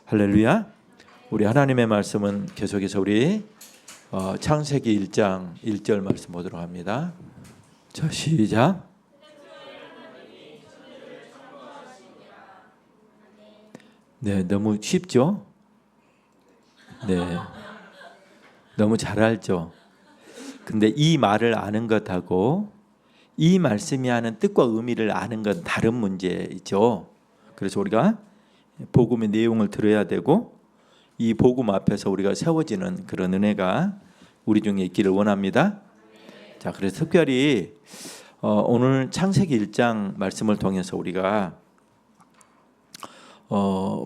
할렐루야. 우리 하나님의 말씀은 계속해서 우리 창세기 1장 1절 말씀 보도록 합니다. 자, 시작. 네, 너무 쉽죠? 네, 너무 잘 알죠? 근데 이 말을 아는 것하고 이 말씀이 하는 뜻과 의미를 아는 건 다른 문제이죠. 그래서 우리가 복음의 내용을 들어야 되고 이 복음 앞에서 우리가 세워지는 그런 은혜가 우리 중에 있기를 원합니다. 자, 그래서 특별히 오늘 창세기 1장 말씀을 통해서 우리가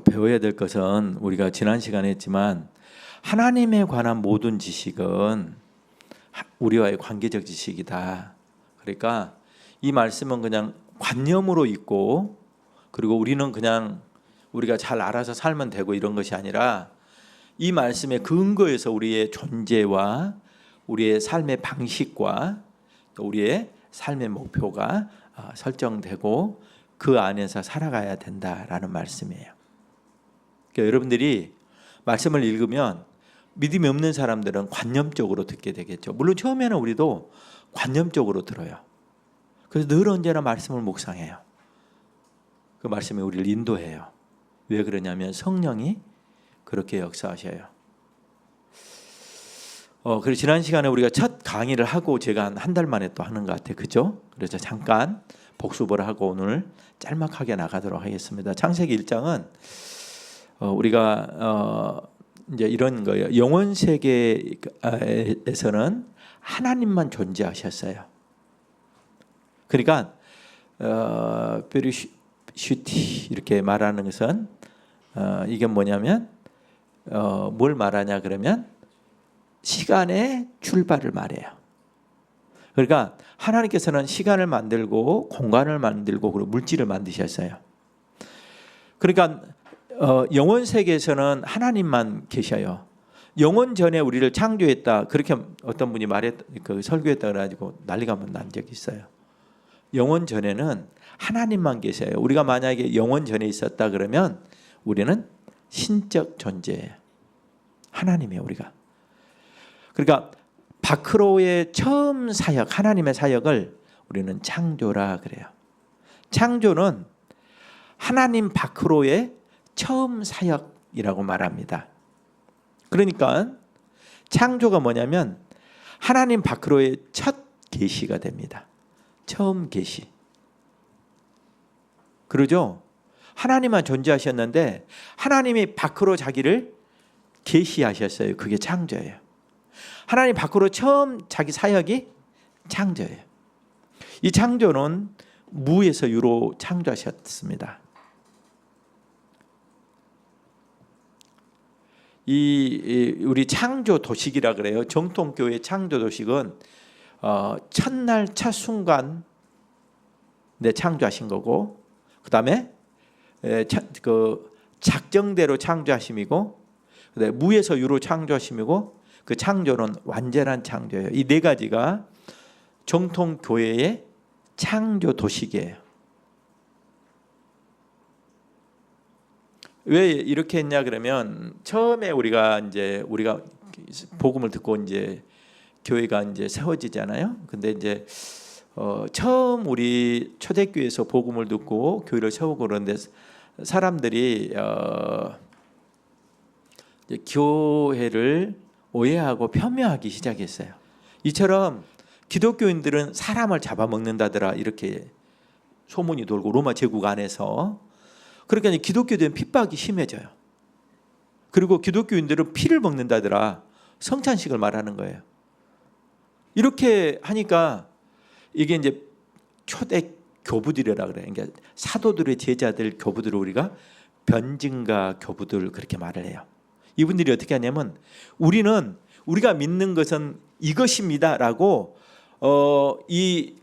배워야 될 것은 우리가 지난 시간에 했지만 하나님에 관한 모든 지식은 우리와의 관계적 지식이다. 그러니까 이 말씀은 그냥 관념으로 있고 그리고 우리는 그냥 우리가 잘 알아서 살면 되고 이런 것이 아니라 이 말씀의 근거에서 우리의 존재와 우리의 삶의 방식과 또 우리의 삶의 목표가 설정되고 그 안에서 살아가야 된다라는 말씀이에요. 그러니까 여러분들이 말씀을 읽으면 믿음이 없는 사람들은 관념적으로 듣게 되겠죠. 물론 처음에는 우리도 관념적으로 들어요. 그래서 늘 언제나 말씀을 묵상해요. 그 말씀이 우리를 인도해요. 왜 그러냐면 성령이 그렇게 역사하셔요. 그래서 지난 시간에 우리가 첫 강의를 하고 제가 한 달 만에 또 하는 것 같아요. 그죠? 그래서 잠깐 복습을 하고 오늘 짤막하게 나가도록 하겠습니다. 창세기 1장은 우리가 이제 이런 거예요. 영원 세계에서는 하나님만 존재하셨어요. 그러니까 베르슈티 이렇게 말하는 것은 이게 뭐냐면 뭘 말하냐 그러면 시간의 출발을 말해요. 그러니까 하나님께서는 시간을 만들고 공간을 만들고 그리고 물질을 만드셨어요. 그러니까 영원 세계에서는 하나님만 계셔요. 영원 전에 우리를 창조했다 그렇게 어떤 분이 설교했다 그래가지고 난리가 난 적이 있어요. 영원 전에는 하나님만 계셔요. 우리가 만약에 영원 전에 있었다 그러면 우리는 신적 존재예요. 하나님이에요, 우리가. 그러니까 바크로의 처음 사역, 하나님의 사역을 우리는 창조라 그래요. 창조는 하나님 바크로의 처음 사역이라고 말합니다. 그러니까 창조가 뭐냐면 하나님 바크로의 첫 계시가 됩니다. 처음 계시. 그러죠? 하나님만 존재하셨는데 하나님이 밖으로 자기를 계시하셨어요. 그게 창조예요. 하나님 밖으로 처음 자기 사역이 창조예요. 이 창조는 무에서 유로 창조하셨습니다. 우리 창조 도식이라 그래요. 정통교회 창조 도식은 첫날 첫 순간 창조하신 거고 그다음에 그 작정대로 창조하심이고 그다음에 무에서 유로 창조하심이고 그 창조는 완전한 창조예요. 이 네 가지가 정통 교회의 창조 도식이에요. 왜 이렇게 했냐 그러면 처음에 우리가 복음을 듣고 이제 교회가 이제 세워지잖아요. 근데 이제 처음 우리 초대교회에서 복음을 듣고 교회를 세우고 그러는데 사람들이 이제 교회를 오해하고 폄훼하기 시작했어요. 이처럼 기독교인들은 사람을 잡아먹는다더라 이렇게 소문이 돌고 로마 제국 안에서 그러니까 기독교들은 핍박이 심해져요. 그리고 기독교인들은 피를 먹는다더라 성찬식을 말하는 거예요. 이렇게 하니까 이게 이제 초대 교부들이라 그래요. 그러니까 사도들의 제자들 교부들을 우리가 변증가 교부들 그렇게 말을 해요. 이분들이 어떻게 하냐면 우리가 믿는 것은 이것입니다라고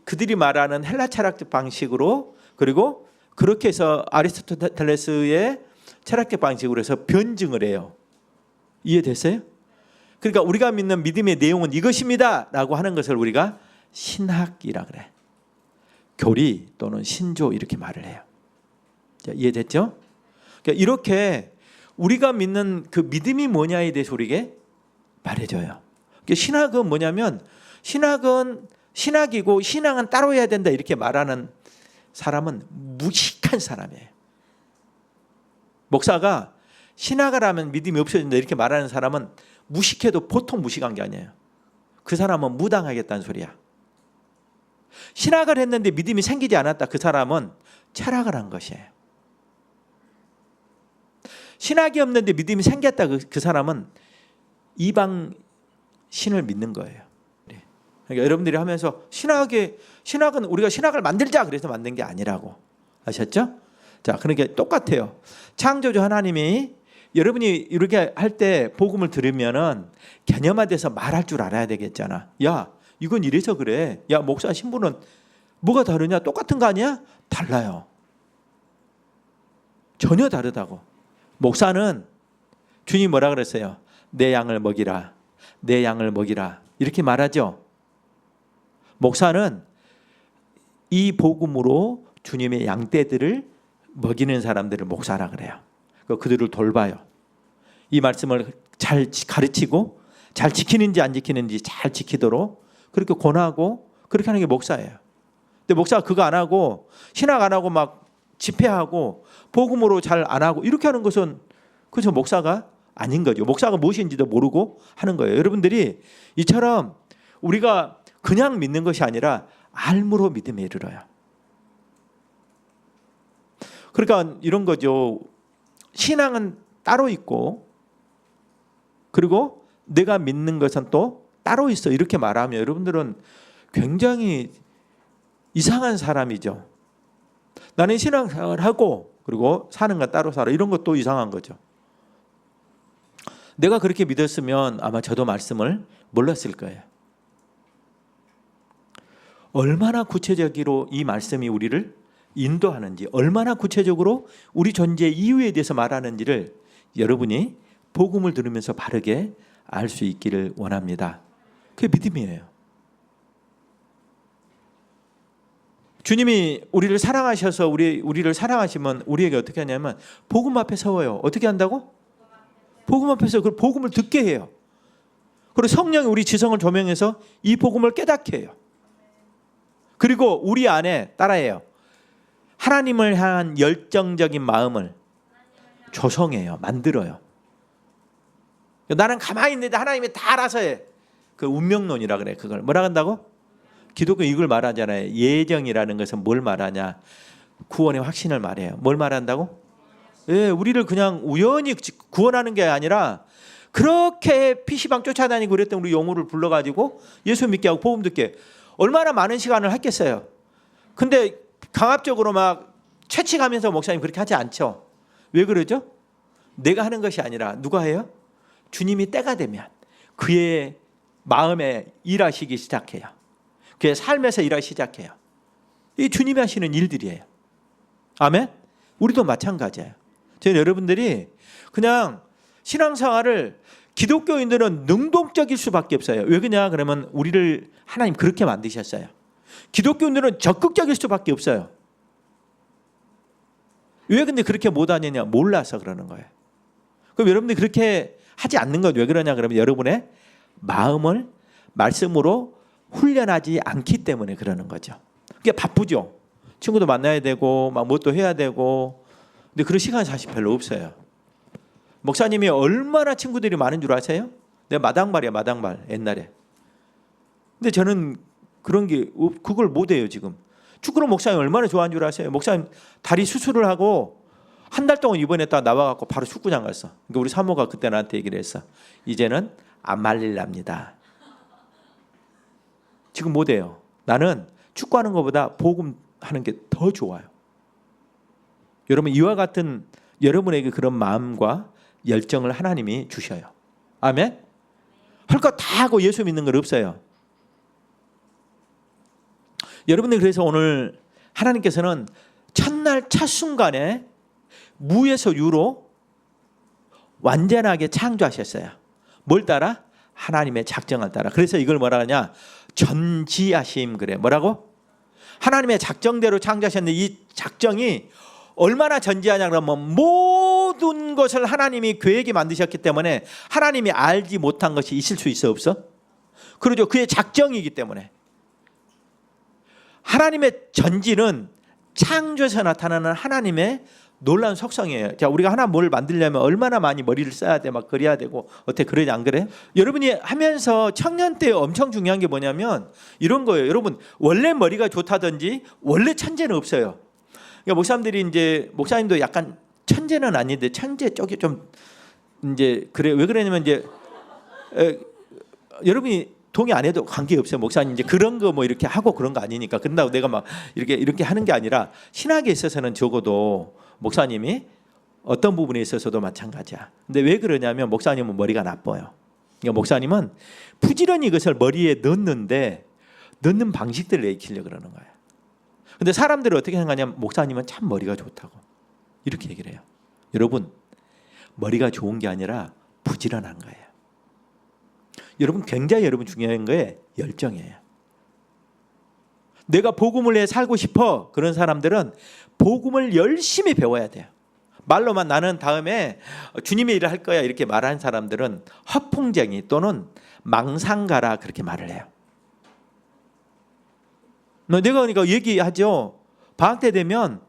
그들이 말하는 헬라 철학적 방식으로 그리고 그렇게 해서 아리스토텔레스의 철학적 방식으로 해서 변증을 해요. 이해됐어요? 그러니까 우리가 믿는 믿음의 내용은 이것입니다라고 하는 것을 우리가 신학이라 그래. 교리 또는 신조 이렇게 말을 해요. 자, 이해됐죠? 그러니까 이렇게 우리가 믿는 그 믿음이 뭐냐에 대해서 우리에게 말해줘요. 신학은 뭐냐면 신학은 신학이고 신앙은 따로 해야 된다 이렇게 말하는 사람은 무식한 사람이에요. 목사가 신학을 하면 믿음이 없어진다 이렇게 말하는 사람은 무식해도 보통 무식한 게 아니에요. 그 사람은 무당하겠다는 소리야. 신학을 했는데 믿음이 생기지 않았다. 그 사람은 철학을 한 것이에요. 신학이 없는데 믿음이 생겼다. 그 사람은 이방 신을 믿는 거예요. 그러니까 여러분들이 하면서 신학은 우리가 신학을 만들자 그래서 만든 게 아니라고. 아셨죠? 자, 그러니까 똑같아요. 창조주 하나님이 여러분이 이렇게 할 때 복음을 들으면은 개념화돼서 말할 줄 알아야 되겠잖아. 야, 이건 이래서 그래. 야, 목사 신부는 뭐가 다르냐? 똑같은 거 아니야? 달라요. 전혀 다르다고. 목사는 주님이 뭐라 그랬어요? 내 양을 먹이라. 내 양을 먹이라. 이렇게 말하죠. 목사는 이 복음으로 주님의 양떼들을 먹이는 사람들을 목사라 그래요. 그들을 돌봐요. 이 말씀을 잘 가르치고 잘 지키는지 안 지키는지 잘 지키도록 그렇게 권하고 그렇게 하는 게 목사예요. 근데 목사가 그거 안 하고 신학 안 하고 막 집회하고 복음으로 잘 안 하고 이렇게 하는 것은 그래서 목사가 아닌 거죠. 목사가 무엇인지도 모르고 하는 거예요. 여러분들이 이처럼 우리가 그냥 믿는 것이 아니라 알므로 믿음에 이르러요. 그러니까 이런 거죠. 신앙은 따로 있고 그리고 내가 믿는 것은 또 따로 있어. 이렇게 말하면 여러분들은 굉장히 이상한 사람이죠. 나는 신앙생활을 하고 그리고 사는 건 따로 살아. 이런 것도 이상한 거죠. 내가 그렇게 믿었으면 아마 저도 말씀을 몰랐을 거예요. 얼마나 구체적으로 이 말씀이 우리를 인도하는지, 얼마나 구체적으로 우리 존재 이유에 대해서 말하는지를 여러분이 복음을 들으면서 바르게 알 수 있기를 원합니다. 그게 믿음이에요. 주님이 우리를 사랑하셔서 우리를 사랑하시면 우리에게 어떻게 하냐면 복음 앞에 서워요. 어떻게 한다고? 복음 앞에서 그 복음을 듣게 해요. 그리고 성령이 우리 지성을 조명해서 이 복음을 깨닫게 해요. 그리고 우리 안에 따라해요. 하나님을 향한 열정적인 마음을 조성해요. 만들어요. 나는 가만히 있는데 하나님이 다 알아서 해. 그 운명론이라 그래. 그걸 뭐라 한다고? 기독교 이걸 말하잖아요. 예정이라는 것은 뭘 말하냐? 구원의 확신을 말해요. 뭘 말한다고? 예, 우리를 그냥 우연히 구원하는 게 아니라 그렇게 PC방 쫓아다니고 그랬던 우리 영혼을 불러가지고 예수 믿게 하고 복음 듣게 얼마나 많은 시간을 했겠어요. 근데 강압적으로 막 채찍하면서 목사님 그렇게 하지 않죠. 왜 그러죠? 내가 하는 것이 아니라 누가 해요? 주님이 때가 되면 그의 마음에 일하시기 시작해요. 그의 삶에서 일하기 시작해요. 이 주님이 하시는 일들이에요. 아멘? 우리도 마찬가지예요. 저는 여러분들이 그냥 신앙생활을 기독교인들은 능동적일 수밖에 없어요. 왜 그러냐? 그러면 우리를 하나님 그렇게 만드셨어요. 기독교인들은 적극적일 수밖에 없어요. 왜 근데 그렇게 못하느냐? 몰라서 그러는 거예요. 그럼 여러분들이 그렇게 하지 않는 건 왜 그러냐? 그러면 여러분의 마음을 말씀으로 훈련하지 않기 때문에 그러는 거죠. 그게 바쁘죠. 친구도 만나야 되고 막 뭣도 해야 되고 근데 그런 시간이 사실 별로 없어요. 목사님이 얼마나 친구들이 많은 줄 아세요? 내가 마당발이야 마당발 옛날에. 근데 저는 그런 게 그걸 못해요 지금. 축구를 목사님 얼마나 좋아하는 줄 아세요? 목사님 다리 수술을 하고 한 달 동안 입원했다가 나와갖고 바로 축구장 갔어. 그러니까 우리 사모가 그때 나한테 얘기를 했어. 이제는 안 말릴랍니다. 지금 못해요. 나는 축구하는 것보다 복음하는 게 더 좋아요. 여러분 이와 같은 여러분에게 그런 마음과 열정을 하나님이 주셔요. 아멘? 할 거 다 하고 예수 믿는 건 없어요. 여러분들 그래서 오늘 하나님께서는 첫날 첫 순간에 무에서 유로 완전하게 창조하셨어요. 뭘 따라? 하나님의 작정을 따라. 그래서 이걸 뭐라 하냐? 전지하심 그래. 뭐라고? 하나님의 작정대로 창조하셨는데 이 작정이 얼마나 전지하냐 그러면 모든 것을 하나님이 계획에 만드셨기 때문에 하나님이 알지 못한 것이 있을 수 있어 없어? 그러죠. 그의 작정이기 때문에. 하나님의 전지는 창조에서 나타나는 하나님의 놀라운 속성이에요. 자, 우리가 하나 뭘 만들려면 얼마나 많이 머리를 써야 돼, 막 그래야 되고, 어떻게 그러지 안 그래? 여러분이 하면서 청년 때 엄청 중요한 게 뭐냐면 이런 거예요. 여러분, 원래 머리가 좋다든지 원래 천재는 없어요. 그러니까 목사님들이 이제 목사님도 약간 천재는 아닌데 천재 쪽이 좀 이제 그래. 왜 그러냐면 이제 여러분이 동의 안 해도 관계 없어요. 목사님 이제 그런 거 뭐 이렇게 하고 그런 거 아니니까. 그런다고 내가 막 이렇게 하는 게 아니라 신학에 있어서는 적어도 목사님이 어떤 부분에 있어서도 마찬가지야. 근데 왜 그러냐면 목사님은 머리가 나빠요. 그러니까 목사님은 부지런히 이것을 머리에 넣는데 넣는 방식들을 익히려고 그러는 거예요. 근데 사람들이 어떻게 생각하냐면 목사님은 참 머리가 좋다고 이렇게 얘기를 해요. 여러분, 머리가 좋은 게 아니라 부지런한 거예요. 여러분, 굉장히 여러분 중요한 거에 열정이에요. 내가 복음을 내 살고 싶어. 그런 사람들은 복음을 열심히 배워야 돼요. 말로만 나는 다음에 주님의 일을 할 거야 이렇게 말하는 사람들은 허풍쟁이 또는 망상가라 그렇게 말을 해요. 내가 그러니까 얘기하죠. 방학 때 되면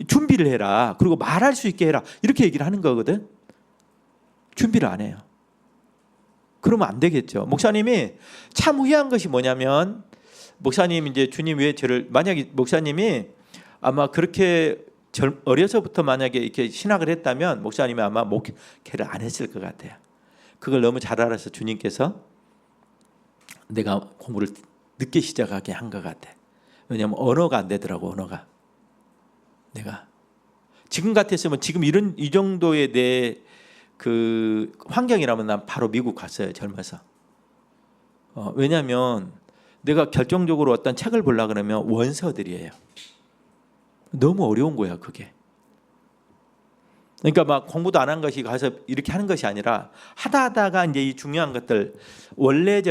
준비를 해라. 그리고 말할 수 있게 해라. 이렇게 얘기를 하는 거거든. 준비를 안 해요. 그러면 안 되겠죠. 목사님이 참 후회한 것이 뭐냐면 목사님 이제 주님 왜 저를 만약에 목사님이 아마 그렇게 어려서부터 만약에 이렇게 신학을 했다면 목사님이 아마 목회를 안 했을 것 같아요. 그걸 너무 잘 알아서 주님께서 내가 공부를 늦게 시작하게 한 것 같아. 왜냐하면 언어가 안 되더라고. 언어가 내가 지금 같았으면 지금 이 정도의 내 그 환경이라면 난 바로 미국 갔어요. 젊어서. 왜냐하면 내가 결정적으로 어떤 책을 보려고 그러면 원서들이에요. 너무 어려운 거야 그게. 그러니까 막 공부도 안 한 것이 가서 이렇게 하는 것이 아니라 하다가 이제 이 중요한 것들 원래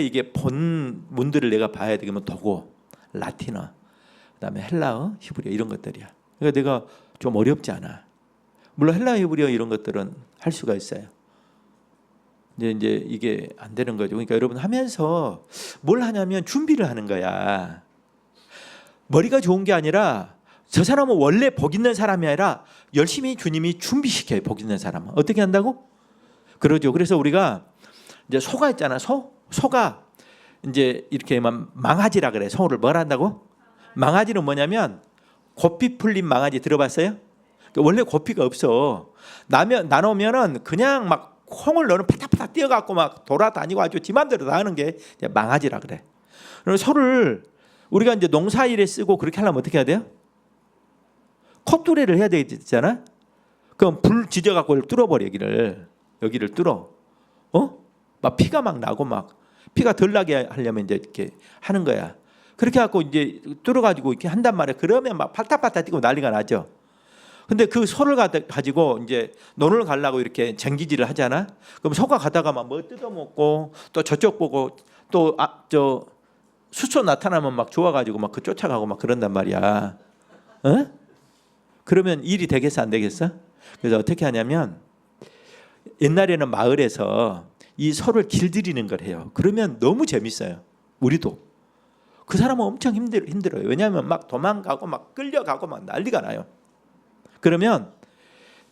이게 본문들을 내가 봐야 되면 도고, 라틴어, 그다음에 헬라어, 히브리어 이런 것들이야. 그러니까 내가 좀 어렵지 않아. 물론 헬라어, 히브리어 이런 것들은 할 수가 있어요. 이제 이게 안 되는 거죠. 그러니까 여러분 하면서 뭘 하냐면 준비를 하는 거야. 머리가 좋은 게 아니라 저 사람은 원래 복 있는 사람이 아니라 열심히 주님이 준비시켜요. 복 있는 사람은. 어떻게 한다고? 그러죠. 그래서 우리가 이제 소가 있잖아. 소가 이제 이렇게 망아지라 그래. 소를 뭘 한다고? 망아지는 뭐냐면 고삐 풀린 망아지 들어봤어요? 원래 고삐가 없어. 나누면은 그냥 막 콩을 넣는 파닥파닥 뛰어갖고 막 돌아다니고 아주 지 맘대로 다 하는 게 망아지라 그래. 그래서 소를 우리가 이제 농사일에 쓰고 그렇게 하려면 어떻게 해야 돼요? 콧뚜레를 해야 되잖아. 그럼 불 지져갖고 뚫어버려 여기를 뚫어. 막 피가 막 나고 막 피가 덜 나게 하려면 이제 이렇게 하는 거야. 그렇게 해갖고 이제 뚫어가지고 이렇게 한단 말이야. 그러면 막 팔딱팔딱 뛰고 난리가 나죠. 근데 그 소를 가지고 이제 논을 가려고 이렇게 쟁기질을 하잖아. 그럼 소가 가다가 막 뭐 뜯어먹고 또 저쪽 보고 또 저 수초 나타나면 막 좋아가지고 막 그 쫓아가고 막 그런단 말이야. 그러면 일이 되겠어 안 되겠어? 그래서 어떻게 하냐면 옛날에는 마을에서 이 소를 길들이는 걸 해요. 그러면 너무 재밌어요. 우리도. 그 사람은 엄청 힘들어요. 왜냐하면 막 도망가고 막 끌려가고 막 난리가 나요. 그러면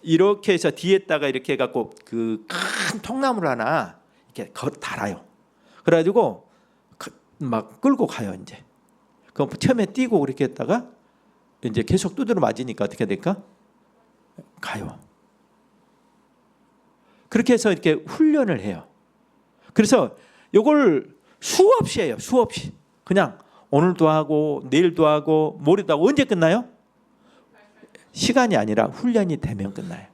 이렇게 해서 뒤에다가 이렇게 해갖고 그 큰 통나무를 하나 이렇게 달아요. 그래가지고 막 끌고 가요 이제. 그럼 처음에 뛰고 그렇게 했다가 이제 계속 두드려 맞으니까 어떻게 될까? 가요. 그렇게 해서 이렇게 훈련을 해요. 그래서 이걸 수없이 해요. 수없이. 그냥 오늘도 하고 내일도 하고 모레도 하고. 언제 끝나요? 시간이 아니라 훈련이 되면 끝나요.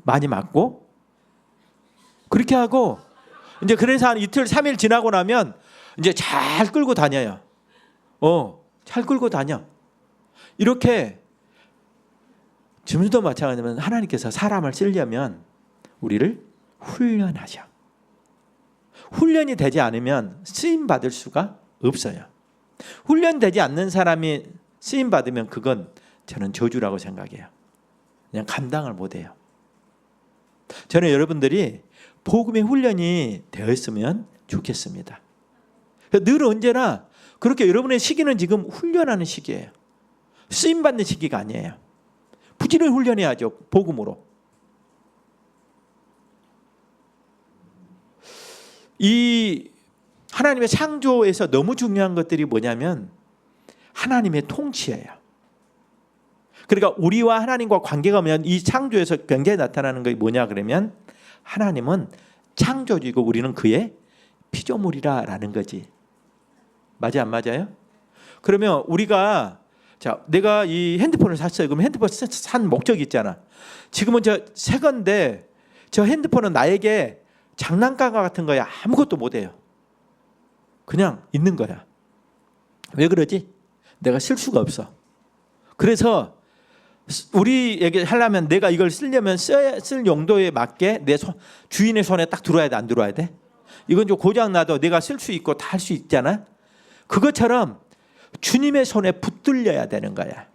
많이 맞고 그렇게 하고 이제 그래서 한 이틀 3일 지나고 나면 이제 잘 끌고 다녀요. 잘 끌고 다녀. 이렇게 지금도 마찬가지면 하나님께서 사람을 쓰려면 우리를 훈련하셔. 훈련이 되지 않으면 쓰임 받을 수가 없어요. 훈련되지 않는 사람이 쓰임 받으면 그건 저는 저주라고 생각해요. 그냥 감당을 못해요. 저는 여러분들이 복음의 훈련이 되었으면 좋겠습니다. 늘 언제나 그렇게 여러분의 시기는 지금 훈련하는 시기예요. 쓰임받는 시기가 아니에요. 부지런히 훈련해야죠. 복음으로. 이 하나님의 창조에서 너무 중요한 것들이 뭐냐면 하나님의 통치예요. 그러니까 우리와 하나님과 관계가 뭐냐면 이 창조에서 굉장히 나타나는 것이 뭐냐 그러면 하나님은 창조주이고 우리는 그의 피조물이라는 거지. 맞아 안 맞아요? 그러면 우리가 자 내가 이 핸드폰을 샀어요. 그럼 핸드폰 산 목적이 있잖아. 지금은 저 새 건데 저 핸드폰은 나에게 장난감 같은 거야. 아무것도 못해요. 그냥 있는 거야. 왜 그러지? 내가 쓸 수가 없어. 그래서 우리에게 하려면 내가 이걸 쓰려면 쓸 용도에 맞게 내 주인의 손에 딱 들어와야 돼? 안 들어와야 돼? 이건 좀 고장 나도 내가 쓸 수 있고 다 할 수 있잖아. 그것처럼 주님의 손에 붙들려야 되는 거야.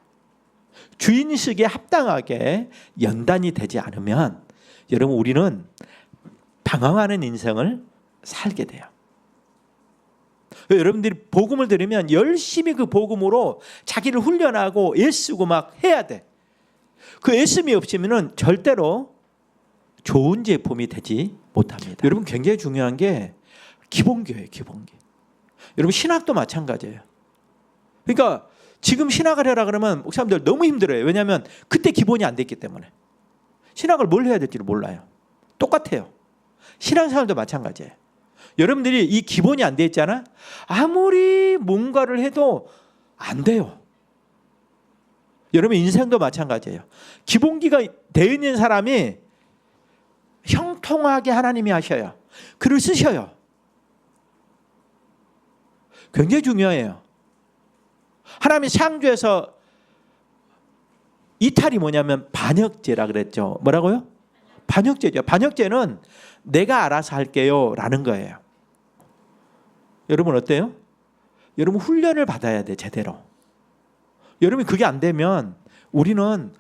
주인식에 합당하게 연단이 되지 않으면 여러분 우리는 방황하는 인생을 살게 돼요. 여러분들이 복음을 들으면 열심히 그 복음으로 자기를 훈련하고 애쓰고 막 해야 돼. 그 애씀이 없으면 절대로 좋은 제품이 되지 못합니다. 여러분 굉장히 중요한 게 기본기예요. 기본기. 여러분 신학도 마찬가지예요. 그러니까 지금 신학을 해라 그러면 목사님들 너무 힘들어요. 왜냐하면 그때 기본이 안 됐기 때문에. 신학을 뭘 해야 될지를 몰라요. 똑같아요. 신앙생활도 마찬가지예요. 여러분들이 이 기본이 안 돼 있잖아. 아무리 뭔가를 해도 안 돼요. 여러분 인생도 마찬가지예요. 기본기가 되어 있는 사람이 형통하게 하나님이 하셔요. 글을 쓰셔요. 굉장히 중요해요. 하나님이 창조에서 이탈이 뭐냐면 반역죄라 그랬죠. 뭐라고요? 반역죄죠. 반역죄는 내가 알아서 할게요 라는 거예요. 여러분 어때요? 여러분 훈련을 받아야 돼 제대로. 여러분이 그게 안 되면 우리는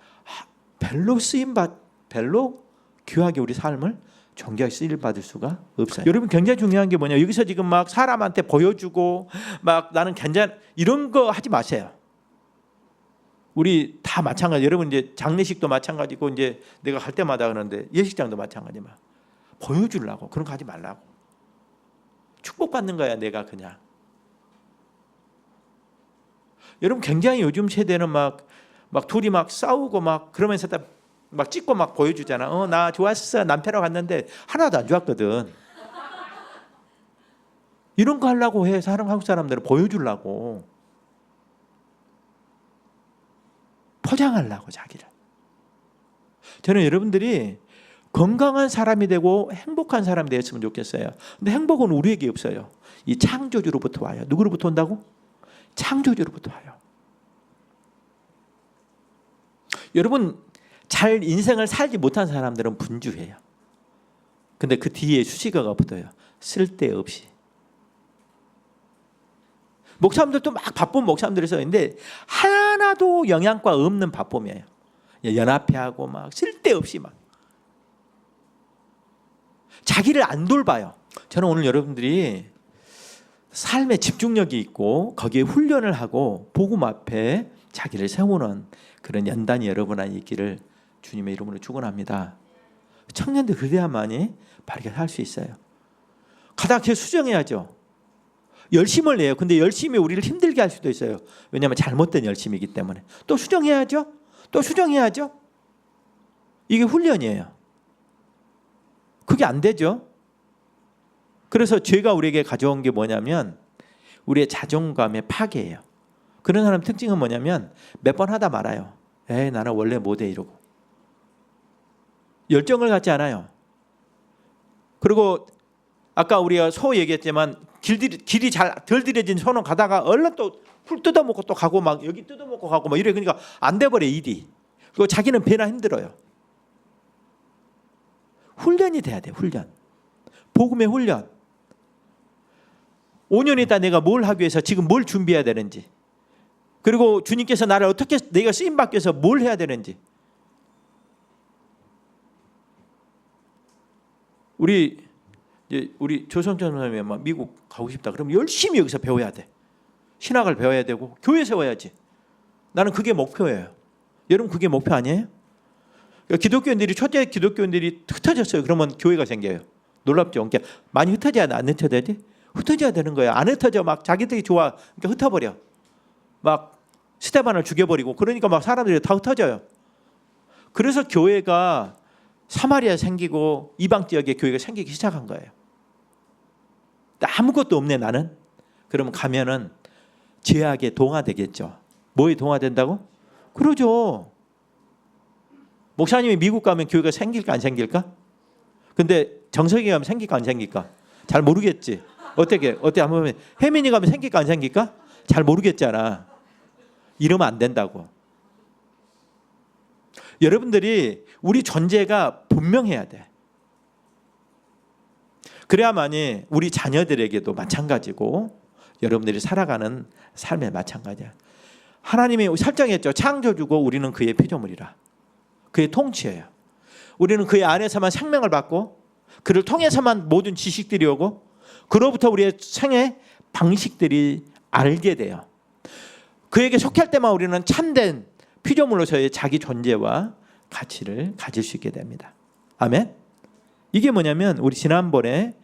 별로 귀하게 우리 삶을 존귀하게 쓰임 받을 수가 없어요. 여러분 굉장히 중요한 게 뭐냐? 여기서 지금 막 사람한테 보여주고 막 나는 괜찮 이런 거 하지 마세요. 우리 다 마찬가지. 여러분 이제 장례식도 마찬가지고 이제 내가 갈 때마다 그러는데 예식장도 마찬가지만 보여주려고 그런 거 하지 말라고. 축복받는 거야 내가 그냥. 여러분 굉장히 요즘 세대는 막 둘이 막 싸우고 막 그러면서 막 찍고 막 보여주잖아. 나 좋았어. 남편하고 갔는데 하나도 안 좋았거든. 이런 거 하려고 해. 한국 사람들은 보여주려고. 포장하려고 자기를. 저는 여러분들이 건강한 사람이 되고 행복한 사람이 되었으면 좋겠어요. 근데 행복은 우리에게 없어요. 이 창조주로부터 와요. 누구로부터 온다고? 창조주로부터 와요. 여러분 잘 인생을 살지 못한 사람들은 분주해요. 근데 그 뒤에 수식어가 붙어요. 쓸데없이. 목사님들도 막 바쁜 목사님들이 있는데 하나도 영양가 없는 바쁨이에요. 연합회하고 막 쓸데없이 막 자기를 안 돌봐요. 저는 오늘 여러분들이 삶에 집중력이 있고 거기에 훈련을 하고 복음 앞에 자기를 세우는 그런 연단이 여러분 안에 있기를 주님의 이름으로 축원합니다. 청년들 그래야만이 바르게 살 수 있어요. 가장 제일 수정해야죠. 열심을 내요. 근데 열심히 우리를 힘들게 할 수도 있어요. 왜냐하면 잘못된 열심이기 때문에. 또 수정해야죠. 또 수정해야죠. 이게 훈련이에요. 그게 안 되죠. 그래서 죄가 우리에게 가져온 게 뭐냐면 우리의 자존감의 파괴예요. 그런 사람 특징은 뭐냐면 몇 번 하다 말아요. 나는 원래 못해 이러고. 열정을 갖지 않아요. 그리고 아까 우리가 소 얘기했지만 길이 잘 덜 들여진 소는 가다가 얼른 또 풀 뜯어먹고 또 가고 막 여기 뜯어먹고 가고 막 이래. 그러니까 안 돼버려 일이. 그리고 자기는 배나 힘들어요. 훈련이 돼야 돼. 훈련. 복음의 훈련. 5년 있다 내가 뭘 하기 위해서 지금 뭘 준비해야 되는지, 그리고 주님께서 나를 어떻게 내가 쓰임받기 위해서 뭘 해야 되는지, 우리 조선전 선생님이 막 미국 가고 싶다. 그럼 열심히 여기서 배워야 돼. 신학을 배워야 되고 교회 세워야지. 나는 그게 목표예요. 여러분 그게 목표 아니에요? 그러니까 기독교인들이 초대 기독교인들이 흩어졌어요. 그러면 교회가 생겨요. 놀랍죠? 그러니까 많이 흩어져야 안 흩어져야 돼? 흩어져야 되는 거야. 안 흩어져 막 자기들이 좋아. 그러니까 흩어버려. 막 스테반을 죽여버리고 그러니까 막 사람들이 다 흩어져요. 그래서 교회가 사마리아에 생기고 이방 지역에 교회가 생기기 시작한 거예요. 아무것도 없네 나는. 그러면 가면은 죄악에 동화되겠죠. 뭐에 동화된다고? 그러죠. 목사님이 미국 가면 교회가 생길까 안 생길까? 근데 정석이 가면 생길까 안 생길까? 잘 모르겠지. 어떻게 한번 보면 혜민이 가면 생길까 안 생길까? 잘 모르겠잖아. 이러면 안 된다고. 여러분들이 우리 존재가 분명해야 돼. 그래야만이 우리 자녀들에게도 마찬가지고 여러분들이 살아가는 삶에 마찬가지야. 하나님이 설정했죠. 창조주고 우리는 그의 피조물이라. 그의 통치예요. 우리는 그의 안에서만 생명을 받고 그를 통해서만 모든 지식들이 오고 그로부터 우리의 생애 방식들이 알게 돼요. 그에게 속할 때만 우리는 참된 피조물로서의 자기 존재와 가치를 가질 수 있게 됩니다. 아멘. 이게 뭐냐면 우리 지난번에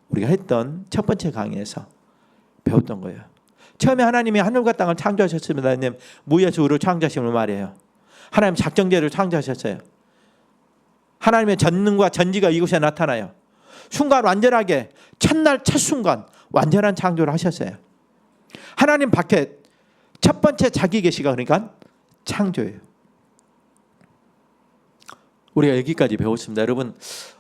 우리가 했던 첫 번째 강의에서 배웠던 거예요. 처음에 하나님이 하늘과 땅을 창조하셨습니다. 무에서 우로 창조하심을 말해요. 하나님 작정대로 창조하셨어요. 하나님의 전능과 전지가 이곳에 나타나요. 순간 완전하게 첫날 첫 순간 완전한 창조를 하셨어요. 하나님 밖에 첫 번째 자기 계시가 그러니까 창조예요. 우리가 여기까지 배웠습니다. 여러분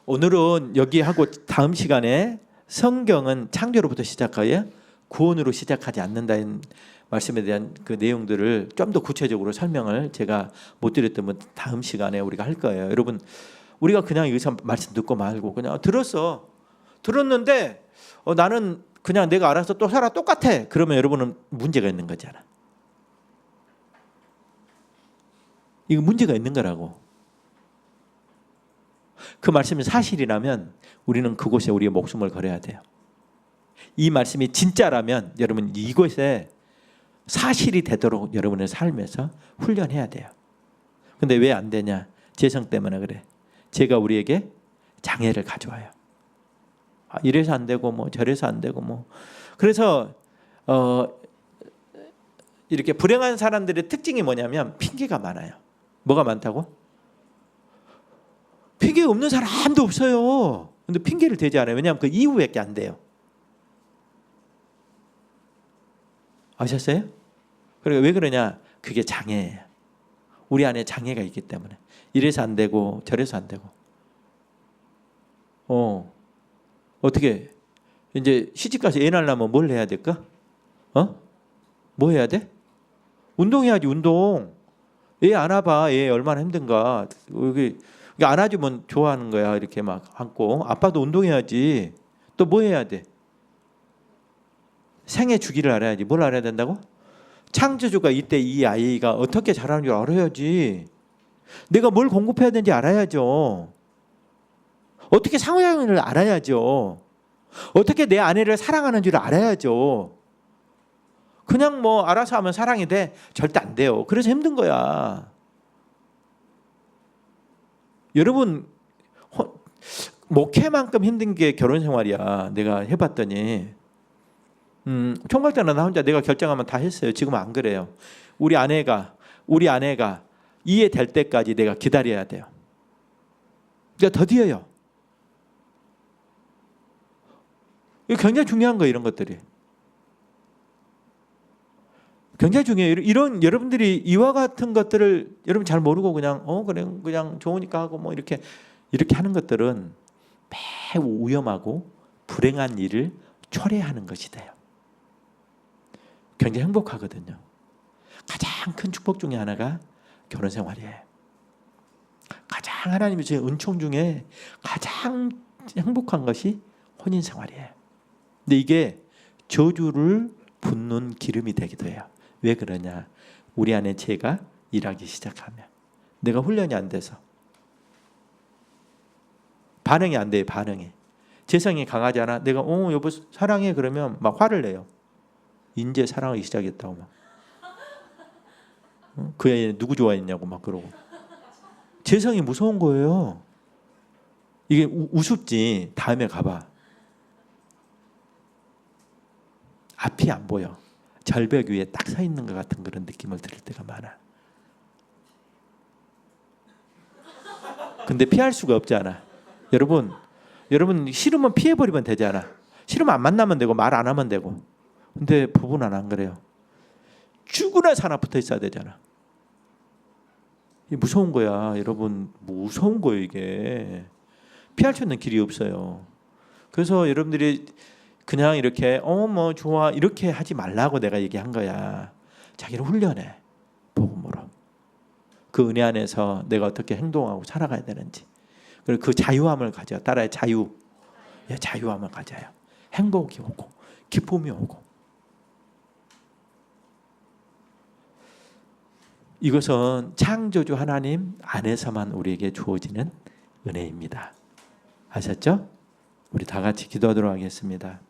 오늘은 여기하고 다음 시간에 성경은 창조로부터 시작하여 구원으로 시작하지 않는다는 말씀에 대한 그 내용들을 좀 더 구체적으로 설명을 제가 못 드렸다면 다음 시간에 우리가 할 거예요. 여러분 우리가 그냥 여기서 말씀 듣고 말고 그냥 들었는데 나는 그냥 내가 알아서 또 살아 똑같아. 그러면 여러분은 문제가 있는 거잖아. 이거 문제가 있는 거라고. 그 말씀이 사실이라면 우리는 그곳에 우리의 목숨을 걸어야 돼요. 이 말씀이 진짜라면 여러분 이곳에 사실이 되도록 여러분의 삶에서 훈련해야 돼요. 근데 왜 안 되냐? 죄성 때문에 그래. 죄가 우리에게 장애를 가져와요. 이래서 안 되고 뭐 저래서 안 되고 뭐. 그래서 이렇게 불행한 사람들의 특징이 뭐냐면 핑계가 많아요. 뭐가 많다고? 핑계 없는 사람도 없어요. 근데 핑계를 대지 않아요. 왜냐하면 그 이후밖에 안 돼요. 아셨어요? 그리고 왜 그러냐? 그게 장애예요. 우리 안에 장애가 있기 때문에. 이래서 안 되고 저래서 안 되고. 어떻게 이제 시집가서 애 낳으려면 뭘 해야 될까? 뭐 해야 돼? 운동해야지. 운동. 애 안아봐. 애 얼마나 힘든가. 여기 안아주면 좋아하는 거야. 이렇게 막 안고. 아빠도 운동해야지. 또 뭐 해야 돼? 생애 주기를 알아야지. 뭘 알아야 된다고? 창조주가 이때 이 아이가 어떻게 자라는 줄 알아야지. 내가 뭘 공급해야 되는지 알아야죠. 어떻게 상호작용을 알아야죠. 어떻게 내 아내를 사랑하는 줄 알아야죠. 그냥 뭐 알아서 하면 사랑이 돼? 절대 안 돼요. 그래서 힘든 거야. 여러분 목회만큼 힘든 게 결혼 생활이야. 내가 해봤더니 총각 때는 나 혼자 내가 결정하면 다 했어요. 지금은 안 그래요. 우리 아내가 이해될 때까지 내가 기다려야 돼요. 그러니까 더디어요. 이거 굉장히 중요한 거예요. 이런 것들이 굉장히 중요해요. 이런 여러분들이 이와 같은 것들을 여러분 잘 모르고 그냥 그냥 좋으니까 하고 뭐 이렇게 하는 것들은 매우 위험하고 불행한 일을 초래하는 것이 돼요. 굉장히 행복하거든요. 가장 큰 축복 중에 하나가 결혼 생활이에요. 가장 하나님이 주신 은총 중에 가장 행복한 것이 혼인 생활이에요. 근데 이게 저주를 붓는 기름이 되기도 해요. 왜 그러냐? 우리 안에 죄가 일하기 시작하면 내가 훈련이 안 돼서 반응이 안 돼요. 반응이 재성이 강하지 않아. 내가 여보 사랑해 그러면 막 화를 내요. 이제 사랑하기 시작했다고 막. 그 애 누구 좋아했냐고 막 그러고. 재성이 무서운 거예요. 이게 우습지. 다음에 가봐. 앞이 안 보여. 절벽 위에 딱 서 있는 것 같은 그런 느낌을 들을 때가 많아. 근데 피할 수가 없잖아. 여러분 싫으면 피해버리면 되잖아. 싫으면 안 만나면 되고 말 안 하면 되고. 근데 부부는 안 그래요. 죽으나 사나 붙어 있어야 되잖아. 이게 무서운 거야. 여러분 무서운 거예요 이게. 피할 수 있는 길이 없어요. 그래서 여러분들이 그냥 이렇게 뭐 좋아 이렇게 하지 말라고 내가 얘기한 거야. 자기를 훈련해. 복음으로. 그 은혜 안에서 내가 어떻게 행동하고 살아가야 되는지. 그리고 그 자유함을 가져. 따라해 자유. 자유함을 가져요. 행복이 오고 기쁨이 오고. 이것은 창조주 하나님 안에서만 우리에게 주어지는 은혜입니다. 아셨죠? 우리 다 같이 기도하도록 하겠습니다.